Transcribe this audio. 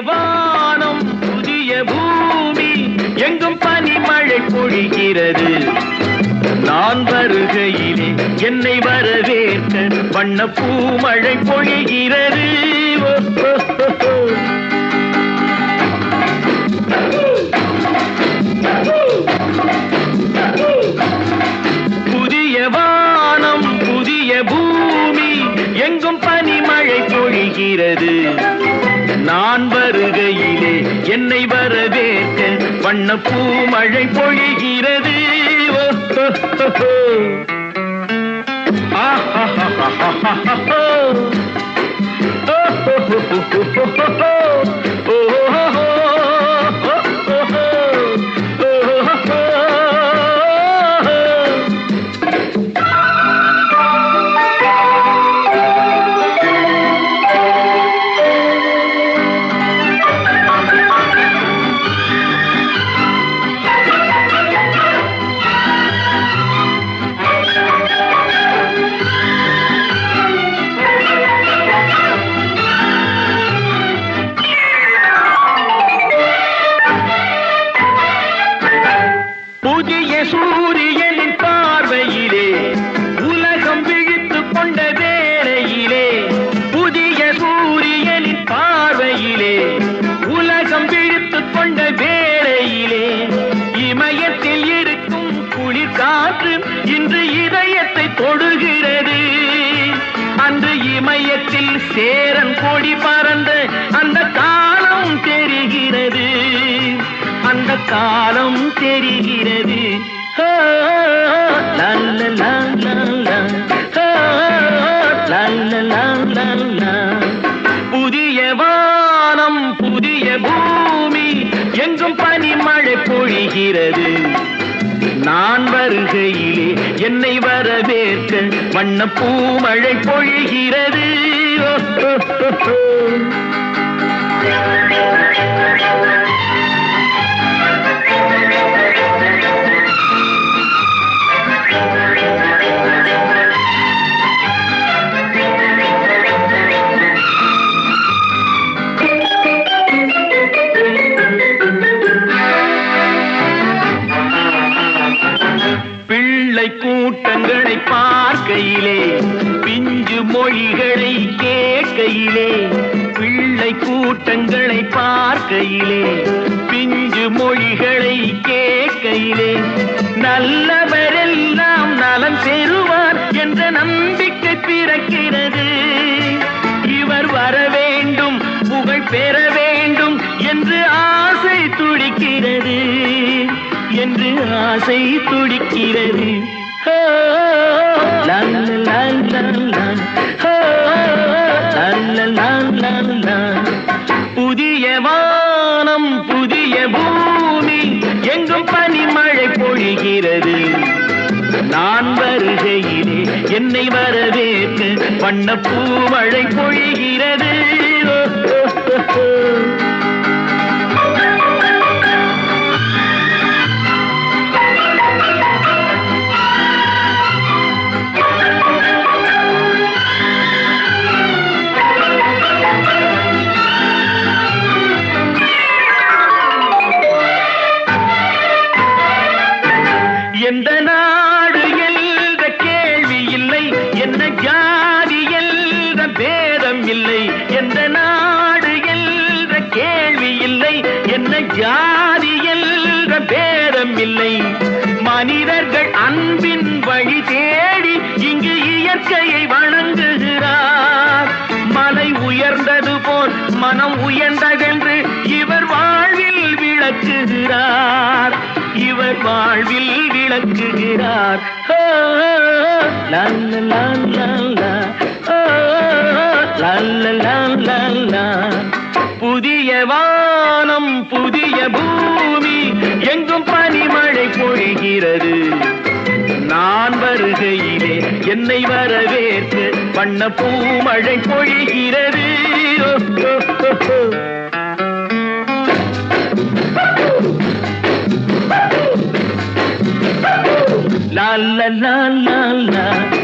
வானம் புதிய பூமி எங்கும் பனிமழை பொழிகிறது. நான் வருகையிலே என்னை வரவேற்க வண்ண பூமழை பொழிகிறது. புதிய வானம் புதிய பூமி எங்கும் பனிமழை பொழிகிறது. நான் வருகையிலே என்னை வரவேற்க வண்ண பூமழை பொழிகிறது. சூரியனின் பார்வையிலே உலகம் விழித்துக் கொண்ட வேளையிலே, புதிய சூரியனின் பார்வையிலே உலகம் விழித்துக் கொண்ட வேளையிலே, இமயத்தில் இருக்கும் குளிர் காற்று இன்று இதயத்தை தொடுகிறது. அன்று இமயத்தில் சேரன் கொடி பறந்த அந்த காலம் தெரிகிறது. அந்த காலம் தெரிகிறது. புதிய வானம் புதிய பூமி எங்கும் பனிமழை பொழிகிறது. நான் வருகையிலே என்னை வரவேற்க வண்ண பூமழை பொழிகிறது. பிள்ளை கூட்டங்களை பார்க்கையிலே பிஞ்சு மொழிகளை கேட்கையிலே, பிள்ளை கூட்டங்களை பார்க்கையிலே பிஞ்சு மொழிகளை கேட்கையிலே, நல்லவரெல்லாம் நலம் பெறுவார் என்ற நம்பிக்கை பிறக்கிறது. இவர் வர வேண்டும் புகழ் பெற வேண்டும் என்று ஆசை துடிக்கிறது. என்று ஆசை துடிக்கிறது. புதிய வானம் புதிய பூமி எங்கும் பனிமழை பொழிகிறது. நான் வருகையிலே என்னை வரவேற்க வண்ண பூமழை பொழிகிறது. எந்த நாடு என்ற கேள்வி இல்லை, என்ன ஜாதி என்ற பேதம் இல்லை. எந்த நாடு என்ற கேள்வி இல்லை, என்ன ஜாதி என்ற பேதம் இல்லை. மனிதர்கள் அன்பின் வழி தேடி இங்கு இயற்கையை வணங்குகிறார். மலை உயர்ந்தது போல் மனம் உயர்ந்ததென்று இவர் வாழ்வில் விளக்குகிறார். இவர் வாழ்வில் விளக்குகிறார். புதிய வானம் புதிய பூமி எங்கும் பனிமழை பொழிகிறது. நான் வருகையிலே என்னை வரவேற்று வண்ண பூமழை பொழிகிறது. La la la la la